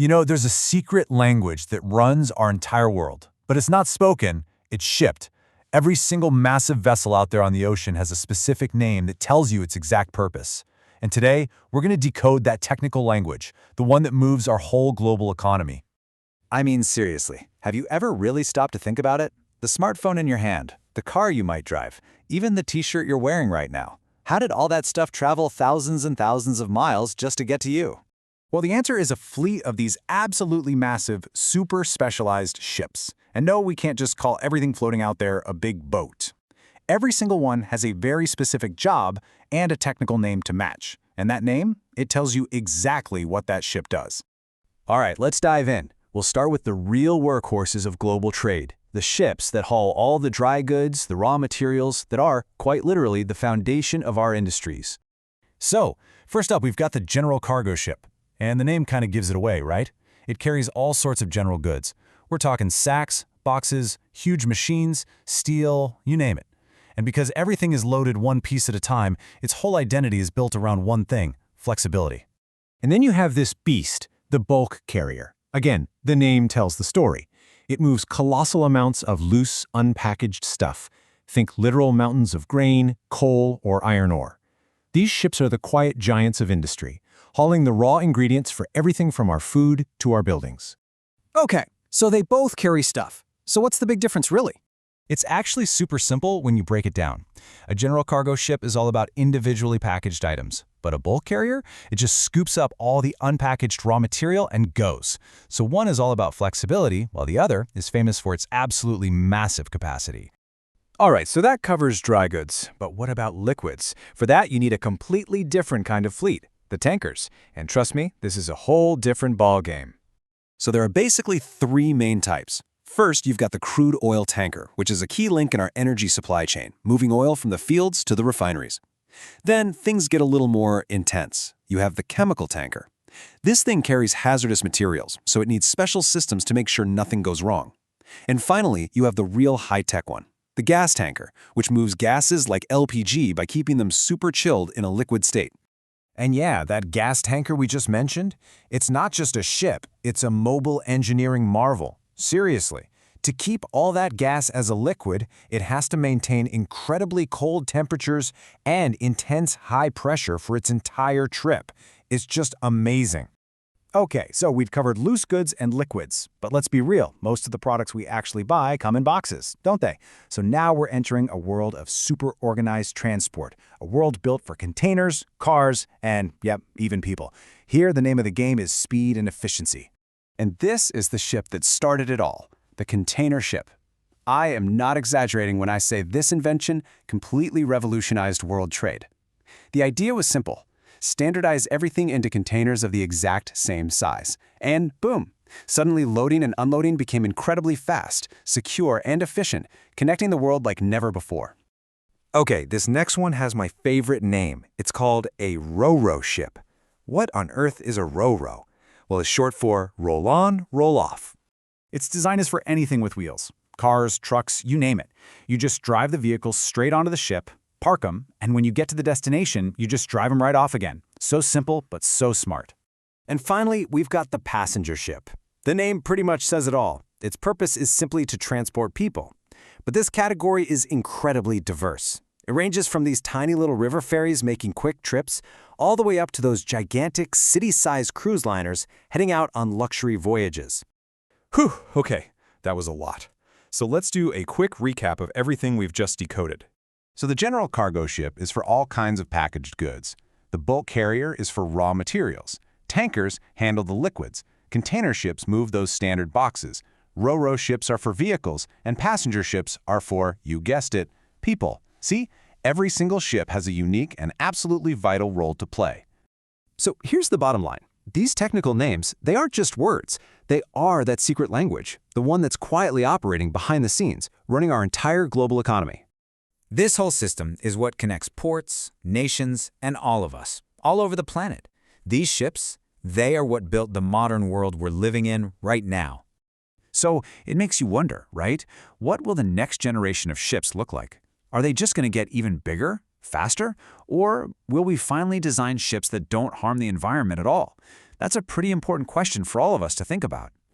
You know, there's a secret language that runs our entire world, but it's not spoken, it's shipped. Every single massive vessel out there on the ocean has a specific name that tells you its exact purpose. And today, we're going to decode that technical language, the one that moves our whole global economy. I mean, seriously, have you ever really stopped to think about it? The smartphone in your hand, the car you might drive, even the t-shirt you're wearing right now. How did all that stuff travel thousands and thousands of miles just to get to you? Well, the answer is a fleet of these absolutely massive, super specialized ships. And no, we can't just call everything floating out there a big boat. Every single one has a very specific job and a technical name to match. And that name, it tells you exactly what that ship does. All right, let's dive in. We'll start with the real workhorses of global trade, the ships that haul all the dry goods, the raw materials that are, quite literally, the foundation of our industries. So, first up, we've got the general cargo ship. And the name kind of gives it away, right? It carries all sorts of general goods. We're talking sacks, boxes, huge machines, steel, you name it. And because everything is loaded one piece at a time, its whole identity is built around one thing: flexibility. And then you have this beast, the bulk carrier. Again, the name tells the story. It moves colossal amounts of loose, unpackaged stuff. Think literal mountains of grain, coal, or iron ore. These ships are the quiet giants of industry, hauling the raw ingredients for everything from our food to our buildings. Okay, so they both carry stuff. So what's the big difference really? It's actually super simple when you break it down. A general cargo ship is all about individually packaged items, but a bulk carrier, it just scoops up all the unpackaged raw material and goes. So one is all about flexibility, while the other is famous for its absolutely massive capacity. All right, so that covers dry goods, but what about liquids? For that, you need a completely different kind of fleet, the tankers. And trust me, this is a whole different ball game. So there are basically three main types. First, you've got the crude oil tanker, which is a key link in our energy supply chain, moving oil from the fields to the refineries. Then things get a little more intense. You have the chemical tanker. This thing carries hazardous materials, so it needs special systems to make sure nothing goes wrong. And finally, you have the real high-tech one, the gas tanker, which moves gases like LPG by keeping them super chilled in a liquid state. And yeah, that gas tanker we just mentioned, it's not just a ship, it's a mobile engineering marvel. Seriously, to keep all that gas as a liquid, it has to maintain incredibly cold temperatures and intense high pressure for its entire trip. It's just amazing. Okay, so we've covered loose goods and liquids, but let's be real, most of the products we actually buy come in boxes, don't they? So now we're entering a world of super organized transport, a world built for containers, cars, and, yep, even people. Here, the name of the game is speed and efficiency. And this is the ship that started it all, the container ship. I am not exaggerating when I say this invention completely revolutionized world trade. The idea was simple: standardize everything into containers of the exact same size. And boom, suddenly loading and unloading became incredibly fast, secure, and efficient, connecting the world like never before. Okay, this next one has my favorite name. It's called a ro-ro ship. What on earth is a ro-ro? Well, it's short for roll on, roll off. Its design is for anything with wheels. Cars, trucks, you name it. You just drive the vehicles straight onto the ship, park them, and when you get to the destination, you just drive them right off again. So simple, but so smart. And finally, we've got the passenger ship. The name pretty much says it all. Its purpose is simply to transport people. But this category is incredibly diverse. It ranges from these tiny little river ferries making quick trips, all the way up to those gigantic city-sized cruise liners heading out on luxury voyages. Whew, okay, that was a lot. So let's do a quick recap of everything we've just decoded. So the general cargo ship is for all kinds of packaged goods. The bulk carrier is for raw materials. Tankers handle the liquids. Container ships move those standard boxes. Ro-ro ships are for vehicles, and passenger ships are for, you guessed it, people. See? Every single ship has a unique and absolutely vital role to play. So here's the bottom line. These technical names, they aren't just words. They are that secret language, the one that's quietly operating behind the scenes, running our entire global economy. This whole system is what connects ports, nations, and all of us, all over the planet. These ships, they are what built the modern world we're living in right now. So it makes you wonder, right? What will the next generation of ships look like? Are they just going to get even bigger, faster? Or will we finally design ships that don't harm the environment at all? That's a pretty important question for all of us to think about.